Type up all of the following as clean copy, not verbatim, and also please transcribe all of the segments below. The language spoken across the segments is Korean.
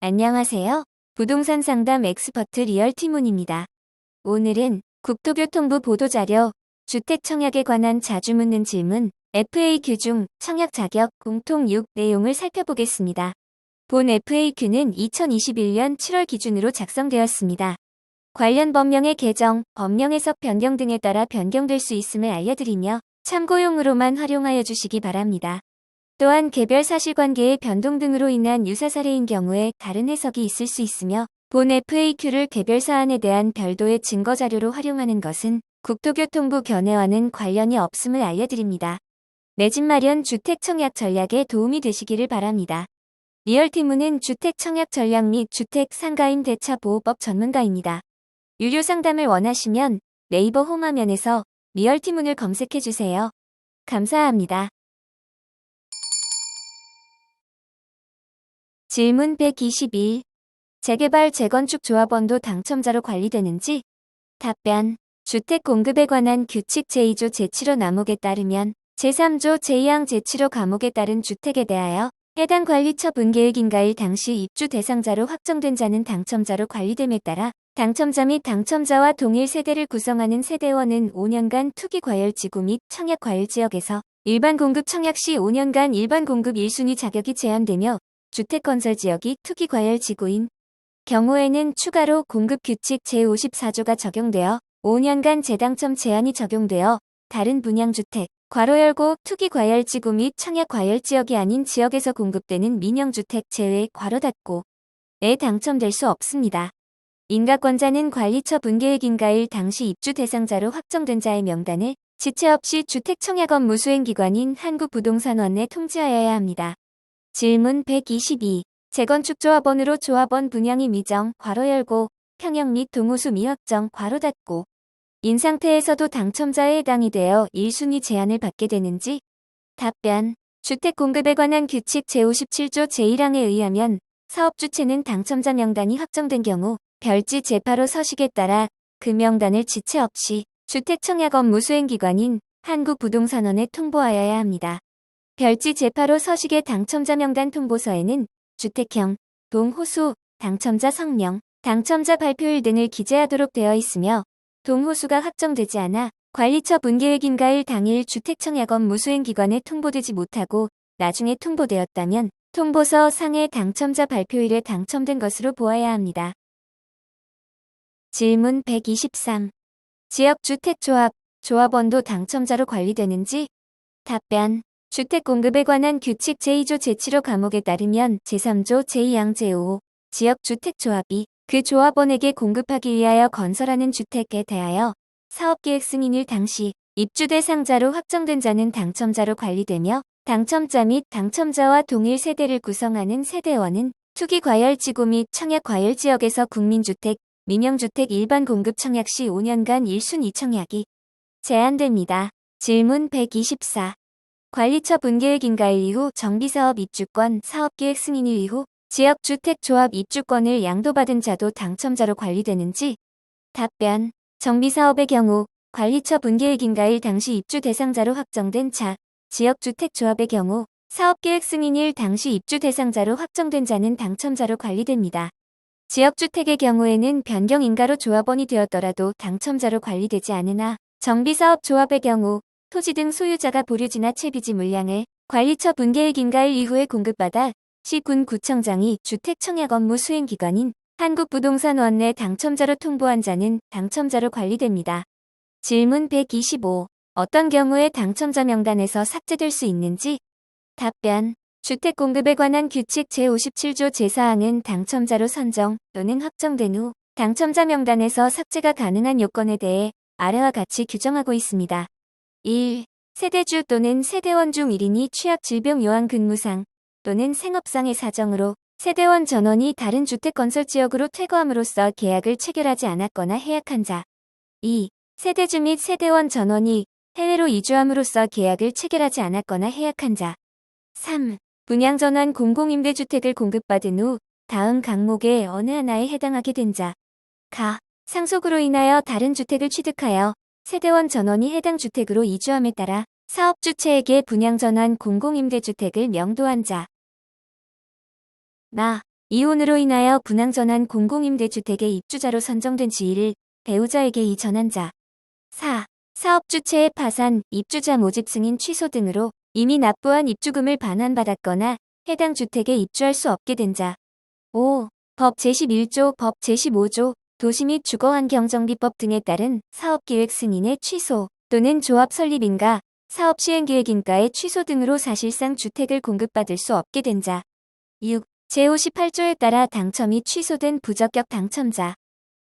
안녕하세요. 부동산 상담 엑스퍼트 리얼티문입니다. 오늘은 국토교통부 보도자료, 주택 청약에 관한 자주 묻는 질문, FAQ 중 청약 자격 공통 6 내용을 살펴보겠습니다. 본 FAQ는 2021년 7월 기준으로 작성되었습니다. 관련 법령의 개정, 법령 해석 변경 등에 따라 변경될 수 있음을 알려드리며 참고용으로만 활용하여 주시기 바랍니다. 또한 개별 사실관계의 변동 등으로 인한 유사 사례인 경우에 다른 해석이 있을 수 있으며 본 FAQ를 개별 사안에 대한 별도의 증거 자료로 활용하는 것은 국토교통부 견해와는 관련이 없음을 알려드립니다. 내 집 마련 주택 청약 전략에 도움이 되시기를 바랍니다. 리얼티문은 주택 청약 전략 및 주택 상가임 대차 보호법 전문가입니다. 유료 상담을 원하시면 네이버 홈화면에서 리얼티문을 검색해주세요. 감사합니다. 질문 121. 재개발 재건축 조합원도 당첨자로 관리되는지? 답변. 주택 공급에 관한 규칙 제2조 제7호 남목에 따르면 제3조 제2항 제7호 감목에 따른 주택에 대하여 해당 관리처 분계획 인가일 당시 입주 대상자로 확정된 자는 당첨자로 관리됨에 따라 당첨자 및 당첨자와 동일 세대를 구성하는 세대원은 5년간 투기과열지구 및 청약과열지역에서 일반 공급 청약 시 5년간 일반 공급 1순위 자격이 제한되며 주택건설지역이 투기과열지구인 경우에는 추가로 공급규칙 제54조가 적용되어 5년간 재당첨 제한이 적용되어 다른 분양주택, 투기과열지구 및 청약과열지역이 아닌 지역에서 공급되는 민영주택 제외 에 당첨될 수 없습니다. 인가권자는 관리처 분계획 인가일 당시 입주 대상자로 확정된 자의 명단을 지체 없이 주택청약 업무 수행기관인 한국부동산원에 통지하여야 합니다. 질문 122. 재건축 조합원으로 조합원 분양이 미정, 평형 및 동호수 미확정, 인 상태에서도 당첨자에 해당이 되어 1순위 제한을 받게 되는지? 답변. 주택 공급에 관한 규칙 제57조 제1항에 의하면 사업주체는 당첨자 명단이 확정된 경우 별지 제8호 서식에 따라 그 명단을 지체 없이 주택청약 업무 수행기관인 한국부동산원에 통보하여야 합니다. 별지 제8호 서식의 당첨자 명단 통보서에는 주택형, 동호수, 당첨자 성명, 당첨자 발표일 등을 기재하도록 되어 있으며 동호수가 확정되지 않아 관리처 분계획 인가일 당일 주택청약 업무 수행기관에 통보되지 못하고 나중에 통보되었다면 통보서 상의 당첨자 발표일에 당첨된 것으로 보아야 합니다. 질문 123. 지역주택조합, 조합원도 당첨자로 관리되는지? 답변. 주택 공급에 관한 규칙 제2조 제7호 감목에 따르면 제3조 제2항 제5호 지역주택조합이 그 조합원에게 공급하기 위하여 건설하는 주택에 대하여 사업계획 승인일 당시 입주 대상자로 확정된 자는 당첨자로 관리되며 당첨자 및 당첨자와 동일 세대를 구성하는 세대원은 투기과열지구 및 청약과열지역에서 국민주택, 민영주택 일반 공급 청약 시 5년간 1순위 청약이 제한됩니다. 질문 124. 관리처 분계획 인가일 이후 정비사업 입주권, 사업계획 승인일 이후 지역주택조합 입주권을 양도받은 자도 당첨자로 관리되는지? 답변. 정비사업의 경우 관리처 분계획 인가일 당시 입주 대상자로 확정된 자, 지역주택조합의 경우 사업계획 승인일 당시 입주 대상자로 확정된 자는 당첨자로 관리됩니다. 지역주택의 경우에는 변경 인가로 조합원이 되었더라도 당첨자로 관리되지 않으나 정비사업 조합의 경우 토지 등 소유자가 보류지나 채비지 물량을 관리처 분계획 인가일 이후에 공급받아 시군 구청장이 주택청약 업무 수행기관인 한국부동산원 내 당첨자로 통보한 자는 당첨자로 관리됩니다. 질문 125. 어떤 경우에 당첨자 명단에서 삭제될 수 있는지? 답변. 주택 공급에 관한 규칙 제57조 제4항은 당첨자로 선정 또는 확정된 후 당첨자 명단에서 삭제가 가능한 요건에 대해 아래와 같이 규정하고 있습니다. 1. 세대주 또는 세대원 중 1인이 취약 질병 요한 근무상 또는 생업상의 사정으로 세대원 전원이 다른 주택건설지역으로 퇴거함으로써 계약을 체결하지 않았거나 해약한 자. 2. 세대주 및 세대원 전원이 해외로 이주함으로써 계약을 체결하지 않았거나 해약한 자. 3. 분양전환 공공임대주택을 공급받은 후 다음 항목의 어느 하나에 해당하게 된 자. 가. 상속으로 인하여 다른 주택을 취득하여 세대원 전원이 해당 주택으로 이주함에 따라 사업주체에게 분양전환 공공임대주택을 명도한 자. 나. 이혼으로 인하여 분양전환 공공임대주택의 입주자로 선정된 지위를 배우자에게 이전한 자. 4. 사업주체의 파산, 입주자 모집 승인 취소 등으로 이미 납부한 입주금을 반환받았거나 해당 주택에 입주할 수 없게 된 자. 5. 법 제11조, 법 제15조, 도시 및 주거환경정비법 등에 따른 사업계획 승인의 취소 또는 조합 설립인가, 사업 시행계획인가의 취소 등으로 사실상 주택을 공급받을 수 없게 된 자. 6. 제58조에 따라 당첨이 취소된 부적격 당첨자.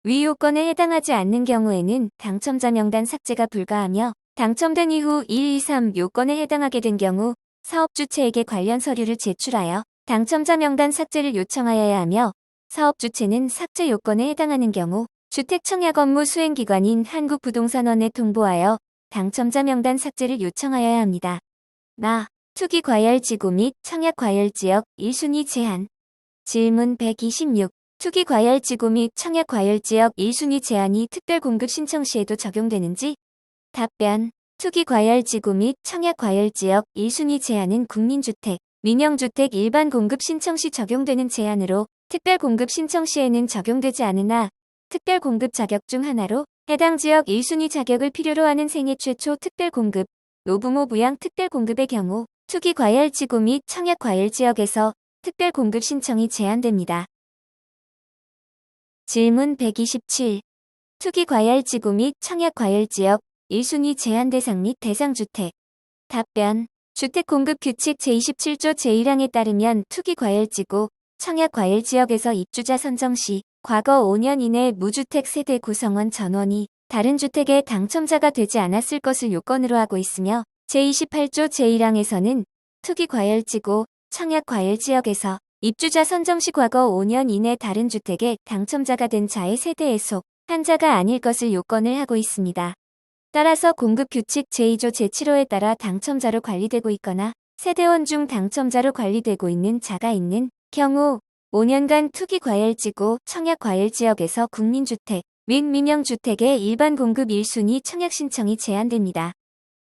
위 요건에 해당하지 않는 경우에는 당첨자 명단 삭제가 불가하며 당첨된 이후 1, 2, 3 요건에 해당하게 된 경우 사업주체에게 관련 서류를 제출하여 당첨자 명단 삭제를 요청하여야 하며, 사업주체는 삭제 요건에 해당하는 경우 주택청약 업무 수행기관인 한국부동산원에 통보하여 당첨자 명단 삭제를 요청하여야 합니다. 투기과열지구 및 청약과열지역 1순위 제한. 질문 126. 투기과열지구 및 청약과열지역 1순위 제한이 특별공급 신청 시에도 적용되는지? 답변. 투기과열지구 및 청약과열지역 1순위 제한은 국민주택, 민영주택 일반 공급 신청 시 적용되는 제한으로 특별공급 신청 시에는 적용되지 않으나, 특별공급 자격 중 하나로 해당 지역 1순위 자격을 필요로 하는 생애 최초 특별공급, 노부모 부양 특별공급의 경우 투기과열지구 및 청약과열지역에서 특별공급 신청이 제한됩니다. 질문 127. 투기과열지구 및 청약과열지역 1순위 제한 대상 및 대상주택. 답변. 주택공급규칙 제27조 제1항에 따르면 투기과열지구, 청약과열지역에서 입주자 선정 시 과거 5년 이내 무주택 세대 구성원 전원이 다른 주택의 당첨자가 되지 않았을 것을 요건으로 하고 있으며, 제28조 제1항에서는 투기과열지구, 청약과열지역에서 입주자 선정 시 과거 5년 이내 다른 주택의 당첨자가 된 자의 세대에 속한 자가 아닐 것을 요건을 하고 있습니다. 따라서 공급규칙 제2조 제7호에 따라 당첨자로 관리되고 있거나 세대원 중 당첨자로 관리되고 있는 자가 있는 경우 5년간 투기과열지구, 청약과열지역에서 국민주택 및 민영주택의 일반 공급 1순위 청약 신청이 제한됩니다.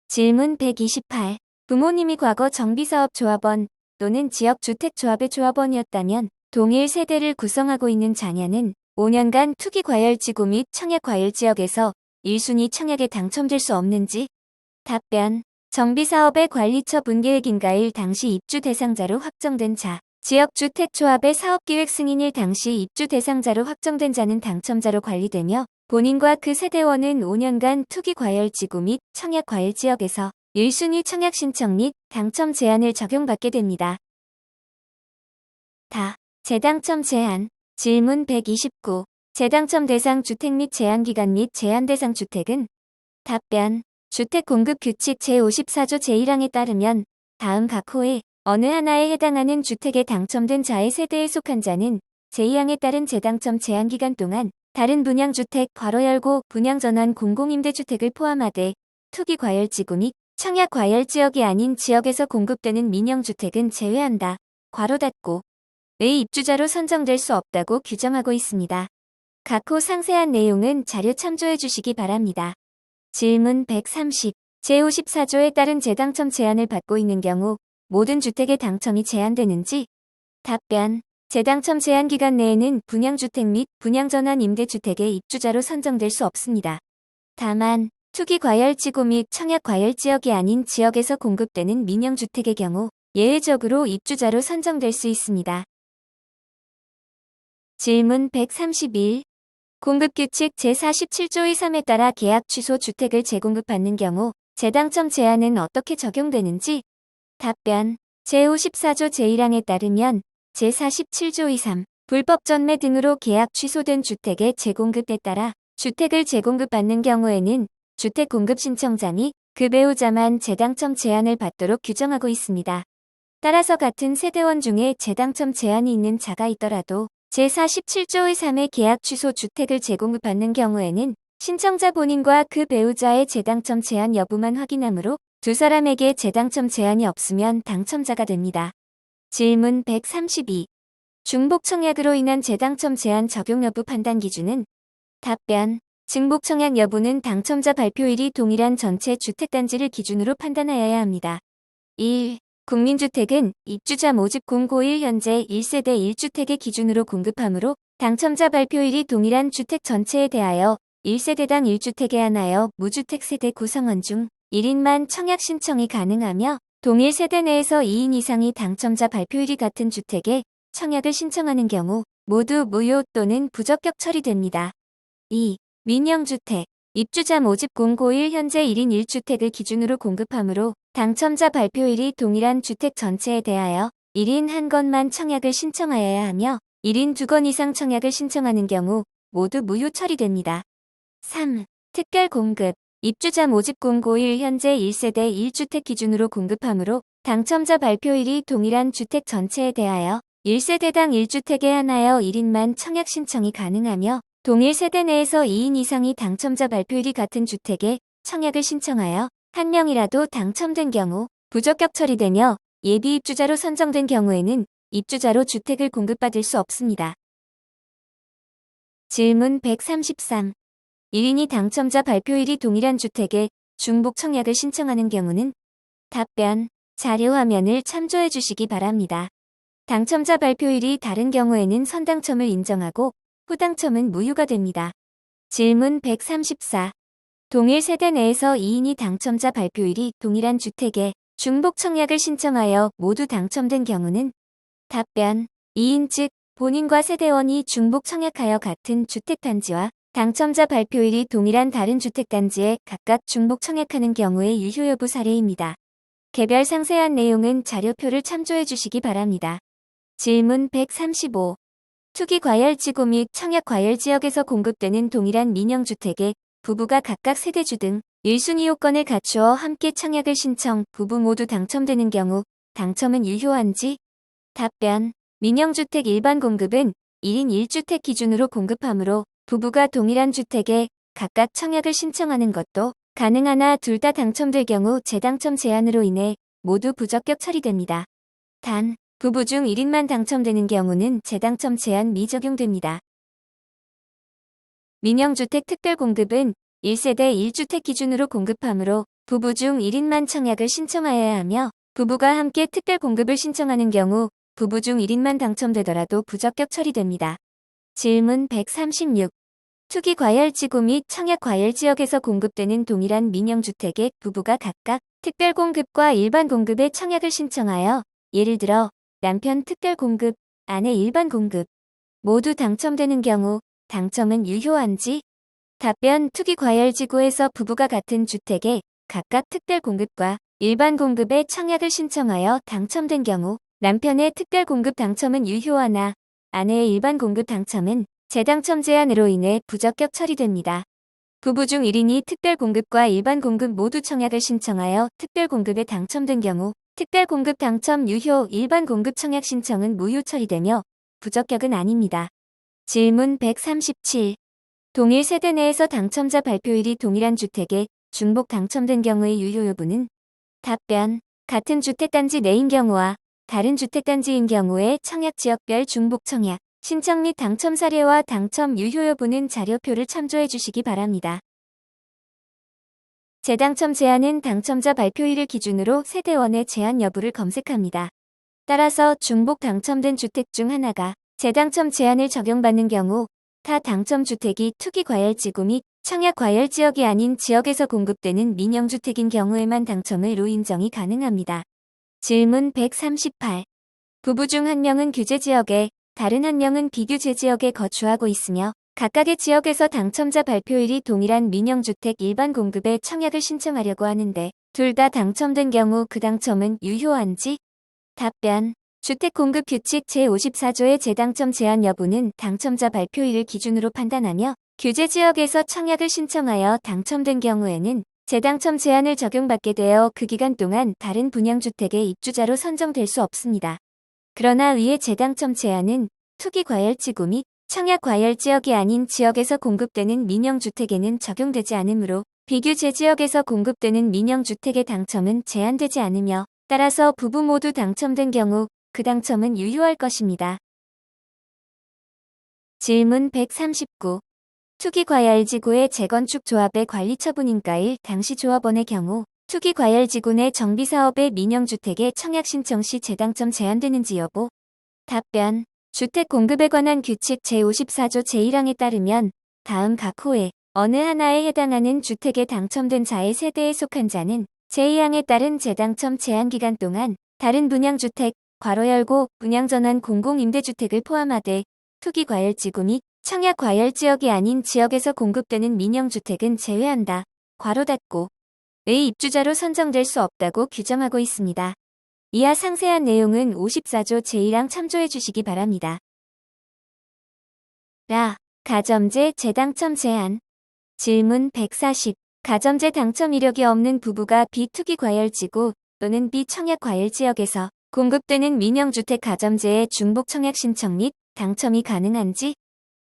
질문 128. 부모님이 과거 정비사업 조합원 또는 지역주택조합의 조합원이었다면 동일 세대를 구성하고 있는 자녀는 5년간 투기과열지구 및 청약과열지역에서 1순위 청약에 당첨될 수 없는지? 답변. 정비사업의 관리처 분계획인가일 당시 입주 대상자로 확정된 자, 지역주택조합의 사업계획 승인일 당시 입주 대상자로 확정된 자는 당첨자로 관리되며, 본인과 그 세대원은 5년간 투기과열지구 및 청약과열지역에서 1순위 청약 신청 및 당첨 제한을 적용받게 됩니다. 재당첨 제한. 질문 129. 재당첨 대상 주택 및 제한기간 및 제한 대상 주택은? 답변. 주택공급규칙 제54조 제1항에 따르면 다음 각 호의 어느 하나에 해당하는 주택에 당첨된 자의 세대에 속한 자는 제2항에 따른 재당첨 제한기간 동안 다른 분양주택 분양전환 공공임대주택을 포함하되 투기과열지구 및 청약과열지역이 아닌 지역에서 공급되는 민영주택은 제외한다. 의 입주자로 선정될 수 없다고 규정하고 있습니다. 각 호 상세한 내용은 자료 참조해 주시기 바랍니다. 질문 130. 제54조에 따른 재당첨 제한을 받고 있는 경우 모든 주택의 당첨이 제한되는지? 답변. 재당첨 제한 기간 내에는 분양주택 및 분양전환 임대주택의 입주자로 선정될 수 없습니다. 다만 투기과열지구 및 청약과열지역이 아닌 지역에서 공급되는 민영주택의 경우 예외적으로 입주자로 선정될 수 있습니다. 질문 131. 공급규칙 제47조 2.3에 따라 계약 취소 주택을 재공급받는 경우 재당첨 제한은 어떻게 적용되는지? 답변. 제54조 제1항에 따르면 제47조 2.3 불법 전매 등으로 계약 취소된 주택의 재공급에 따라 주택을 재공급받는 경우에는 주택공급 신청자 및 그 배우자만 재당첨 제한을 받도록 규정하고 있습니다. 따라서 같은 세대원 중에 재당첨 제한이 있는 자가 있더라도 제47조의 3의 계약 취소 주택을 재공급받는 경우에는 신청자 본인과 그 배우자의 재당첨 제한 여부만 확인하므로 두 사람에게 재당첨 제한이 없으면 당첨자가 됩니다. 질문 132. 중복 청약으로 인한 재당첨 제한 적용 여부 판단 기준은? 답변. 중복 청약 여부는 당첨자 발표일이 동일한 전체 주택단지를 기준으로 판단하여야 합니다. 1. 국민주택은 입주자 모집 공고1 현재 1세대 1주택의 기준으로 공급하므로 당첨자 발표일이 동일한 주택 전체에 대하여 1세대당 1주택에 한하여 무주택 세대 구성원 중 1인만 청약 신청이 가능하며 동일 세대 내에서 2인 이상이 당첨자 발표일이 같은 주택에 청약을 신청하는 경우 모두 무효 또는 부적격 처리됩니다. 2. 민영주택. 입주자 모집 공고1 현재 1인 1주택을 기준으로 공급하므로 당첨자 발표일이 동일한 주택 전체에 대하여 1인 한 건만 청약을 신청하여야 하며 1인 2건 이상 청약을 신청하는 경우 모두 무효 처리됩니다. 3. 특별 공급. 입주자 모집 공고1 현재 1세대 1주택 기준으로 공급하므로 당첨자 발표일이 동일한 주택 전체에 대하여 1세대당 1주택에 한하여 1인만 청약 신청이 가능하며 동일 세대 내에서 2인 이상이 당첨자 발표일이 같은 주택에 청약을 신청하여 한 명이라도 당첨된 경우 부적격 처리되며 예비 입주자로 선정된 경우에는 입주자로 주택을 공급받을 수 없습니다. 질문 133. 1인이 당첨자 발표일이 동일한 주택에 중복 청약을 신청하는 경우는 답변, 자료 화면을 참조해 주시기 바랍니다. 당첨자 발표일이 다른 경우에는 선당첨을 인정하고 후당첨은 무효가 됩니다. 질문 134. 동일 세대 내에서 2인이 당첨자 발표일이 동일한 주택에 중복 청약을 신청하여 모두 당첨된 경우는 답변, 2인 즉 본인과 세대원이 중복 청약하여 같은 주택단지와 당첨자 발표일이 동일한 다른 주택단지에 각각 중복 청약하는 경우의 유효 여부 사례입니다. 개별 상세한 내용은 자료표를 참조해 주시기 바랍니다. 질문 135. 투기과열지구 및 청약과열지역에서 공급되는 동일한 민영주택에 부부가 각각 세대주 등 1순위 요건을 갖추어 함께 청약을 신청, 부부 모두 당첨되는 경우 당첨은 유효한지? 답변. 민영주택 일반 공급은 1인 1주택 기준으로 공급하므로 부부가 동일한 주택에 각각 청약을 신청하는 것도 가능하나 둘 다 당첨될 경우 재당첨 제한으로 인해 모두 부적격 처리됩니다. 단, 부부 중 1인만 당첨되는 경우는 재당첨 제한 미적용됩니다. 민영주택 특별공급은 1세대 1주택 기준으로 공급하므로 부부 중 1인만 청약을 신청하여야 하며 부부가 함께 특별공급을 신청하는 경우 부부 중 1인만 당첨되더라도 부적격 처리됩니다. 질문 136. 투기과열지구 및 청약과열지역에서 공급되는 동일한 민영주택에 부부가 각각 특별공급과 일반공급에 청약을 신청하여 예를 들어 남편 특별공급, 아내 일반공급 모두 당첨되는 경우 당첨은 유효한지? 답변. 투기과열지구에서 부부가 같은 주택에 각각 특별공급과 일반공급에 청약을 신청하여 당첨된 경우 남편의 특별공급 당첨은 유효하나 아내의 일반공급 당첨은 재당첨 제한으로 인해 부적격 처리됩니다. 부부 중 1인이 특별공급과 일반공급 모두 청약을 신청하여 특별공급에 당첨된 경우 특별공급 당첨 유효, 일반공급 청약 신청은 무효 처리되며 부적격은 아닙니다. 질문 137. 동일 세대 내에서 당첨자 발표일이 동일한 주택에 중복 당첨된 경우의 유효 여부는? 답변. 같은 주택단지 내인 경우와 다른 주택단지인 경우에 청약지역별 중복 청약, 신청 및 당첨 사례와 당첨 유효 여부는 자료표를 참조해 주시기 바랍니다. 재당첨 제한은 당첨자 발표일을 기준으로 세대원의 제한 여부를 검색합니다. 따라서 중복 당첨된 주택 중 하나가 재당첨 제한을 적용받는 경우 타 당첨 주택이 투기과열지구 및 청약과열지역이 아닌 지역에서 공급되는 민영주택인 경우에만 당첨으로 인정이 가능합니다. 질문 138. 부부 중 한 명은 규제지역에 다른 한 명은 비규제지역에 거주하고 있으며 각각의 지역에서 당첨자 발표일이 동일한 민영주택 일반 공급에 청약을 신청하려고 하는데 둘 다 당첨된 경우 그 당첨은 유효한지? 답변. 주택공급규칙 제54조의 재당첨 제한 여부는 당첨자 발표일을 기준으로 판단하며 규제지역에서 청약을 신청하여 당첨된 경우에는 재당첨 제한을 적용받게 되어 그 기간 동안 다른 분양주택의 입주자로 선정될 수 없습니다. 그러나 위의 재당첨 제한은 투기과열지구 및 청약과열지역이 아닌 지역에서 공급되는 민영주택에는 적용되지 않으므로 비규제지역에서 공급되는 민영주택의 당첨은 제한되지 않으며 따라서 부부 모두 당첨된 경우 그 당첨은 유효할 것입니다. 질문 139. 투기과열지구의 재건축 조합의 관리처분인가일 당시 조합원의 경우 투기과열지구 내 정비사업의 민영주택의 청약 신청 시 재당첨 제한되는지 여부. 답변. 주택 공급에 관한 규칙 제54조 제1항에 따르면 다음 각 호에 어느 하나에 해당하는 주택에 당첨된 자의 세대에 속한 자는 제2항에 따른 재당첨 제한기간 동안 다른 분양주택, 괄호 열고 분양전환 공공임대주택을 포함하되 투기과열지구 및 청약과열지역이 아닌 지역에서 공급되는 민영주택은 제외한다. 괄호 닫고 의 입주자로 선정될 수 없다고 규정하고 있습니다. 이하 상세한 내용은 54조 제1항 참조해 주시기 바랍니다. 가점제 재당첨 제한. 질문 140. 가점제 당첨 이력이 없는 부부가 비투기과열지구 또는 비청약과열지역에서 공급되는 민영주택 가점제의 중복 청약 신청 및 당첨이 가능한지.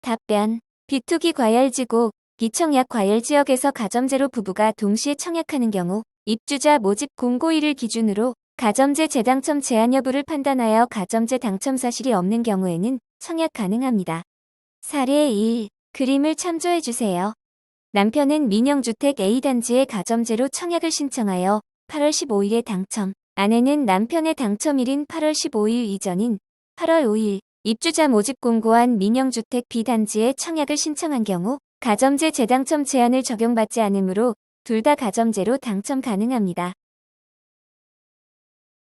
답변. 비투기과열지구, 비청약과열지역에서 가점제로 부부가 동시에 청약하는 경우 입주자 모집 공고일을 기준으로 가점제 재당첨 제한 여부를 판단하여 가점제 당첨 사실이 없는 경우에는 청약 가능합니다. 사례 1. 그림을 참조해주세요. 남편은 민영주택 A단지에 가점제로 청약을 신청하여 8월 15일에 당첨. 아내는 남편의 당첨일인 8월 15일 이전인 8월 5일 입주자 모집 공고한 민영주택 B단지에 청약을 신청한 경우 가점제 재당첨 제한을 적용받지 않으므로 둘 다 가점제로 당첨 가능합니다.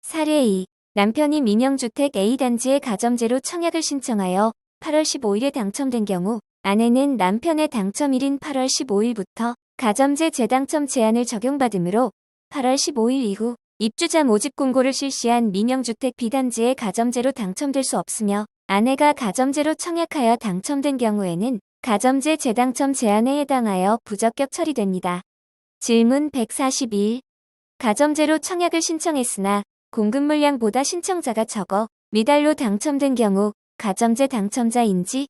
사례 2. 남편이 민영주택 A단지에 가점제로 청약을 신청하여 8월 15일에 당첨된 경우 아내는 남편의 당첨일인 8월 15일부터 가점제 재당첨 제한을 적용받으므로 8월 15일 이후 입주자 모집 공고를 실시한 민영주택 B단지에 가점제로 당첨될 수 없으며 아내가 가점제로 청약하여 당첨된 경우에는 가점제 재당첨 제한에 해당하여 부적격 처리됩니다. 질문 141. 가점제로 청약을 신청했으나 공급 물량보다 신청자가 적어 미달로 당첨된 경우 가점제 당첨자인지.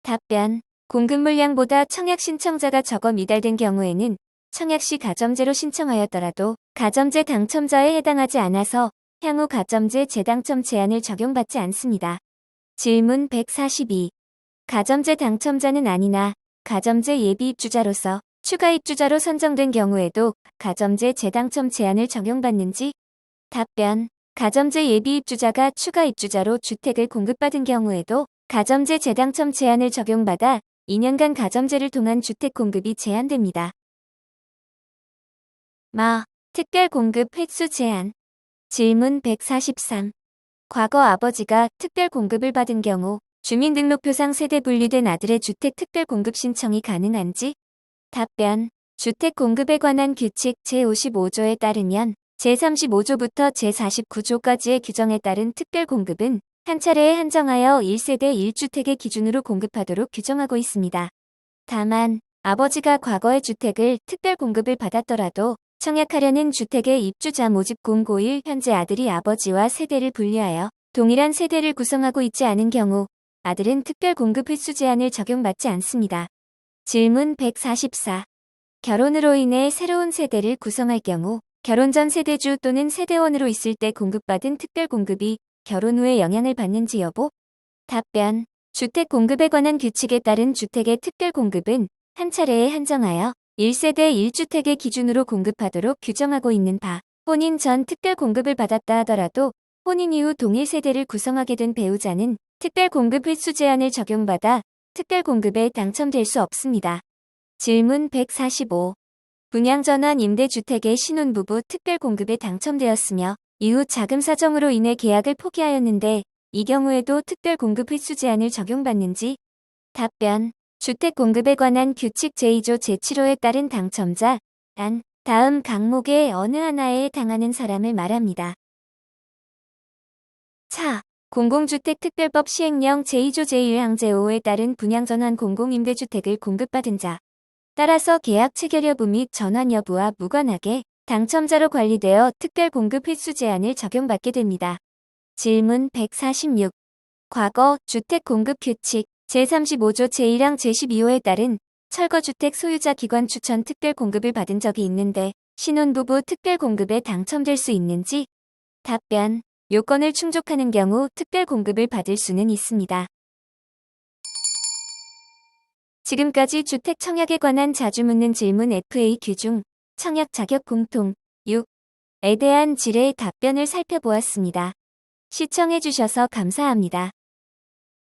답변. 공급 물량보다 청약 신청자가 적어 미달된 경우에는 청약 시 가점제로 신청하였더라도 가점제 당첨자에 해당하지 않아서 향후 가점제 재당첨 제한을 적용받지 않습니다. 질문 142. 가점제 당첨자는 아니나 가점제 예비 입주자로서 추가 입주자로 선정된 경우에도 가점제 재당첨 제한을 적용받는지. 답변. 가점제 예비 입주자가 추가 입주자로 주택을 공급받은 경우에도 가점제 재당첨 제한을 적용받아 2년간 가점제를 통한 주택 공급이 제한됩니다. 특별 공급 횟수 제한. 질문 143. 과거 아버지가 특별 공급을 받은 경우 주민등록표상 세대 분리된 아들의 주택 특별 공급 신청이 가능한지. 답변. 주택 공급에 관한 규칙 제55조에 따르면 제35조부터 제49조까지의 규정에 따른 특별 공급은 한 차례에 한정하여 1세대 1주택의 기준으로 공급하도록 규정하고 있습니다. 다만 아버지가 과거의 주택을 특별 공급을 받았더라도 청약하려는 주택의 입주자 모집 공고일 현재 아들이 아버지와 세대를 분리하여 동일한 세대를 구성하고 있지 않은 경우 아들은 특별 공급 횟수 제한을 적용받지 않습니다. 질문 144. 결혼으로 인해 새로운 세대를 구성할 경우 결혼 전 세대주 또는 세대원으로 있을 때 공급받은 특별 공급이 결혼 후에 영향을 받는지 여부. 답변. 주택 공급에 관한 규칙에 따른 주택의 특별 공급은 한 차례에 한정하여 1세대 1주택의 기준으로 공급하도록 규정하고 있는 바, 혼인 전 특별 공급을 받았다 하더라도 혼인 이후 동일 세대를 구성하게 된 배우자는 특별 공급 횟수 제한을 적용받아 특별 공급에 당첨될 수 없습니다. 질문 145. 분양전환 임대주택의 신혼부부 특별 공급에 당첨되었으며 이후 자금 사정으로 인해 계약을 포기하였는데 이 경우에도 특별 공급 횟수 제한을 적용받는지. 답변. 주택 공급에 관한 규칙 제2조 제7호에 따른 당첨자, 단, 다음 항목의 어느 하나에 해당하는 사람을 말합니다. 공공주택특별법 시행령 제2조 제1항 제5호에 따른 분양전환 공공임대주택을 공급받은 자. 따라서 계약 체결 여부 및 전환 여부와 무관하게 당첨자로 관리되어 특별 공급 횟수 제한을 적용받게 됩니다. 질문 146. 과거 주택 공급 규칙 제35조 제1항 제12호에 따른 철거주택 소유자 기관 추천 특별 공급을 받은 적이 있는데 신혼부부 특별 공급에 당첨될 수 있는지. 답변. 요건을 충족하는 경우 특별 공급을 받을 수는 있습니다. 지금까지 주택 청약에 관한 자주 묻는 질문 FAQ 중 청약 자격 공통, 6에 대한 지뢰의 답변을 살펴보았습니다. 시청해주셔서 감사합니다.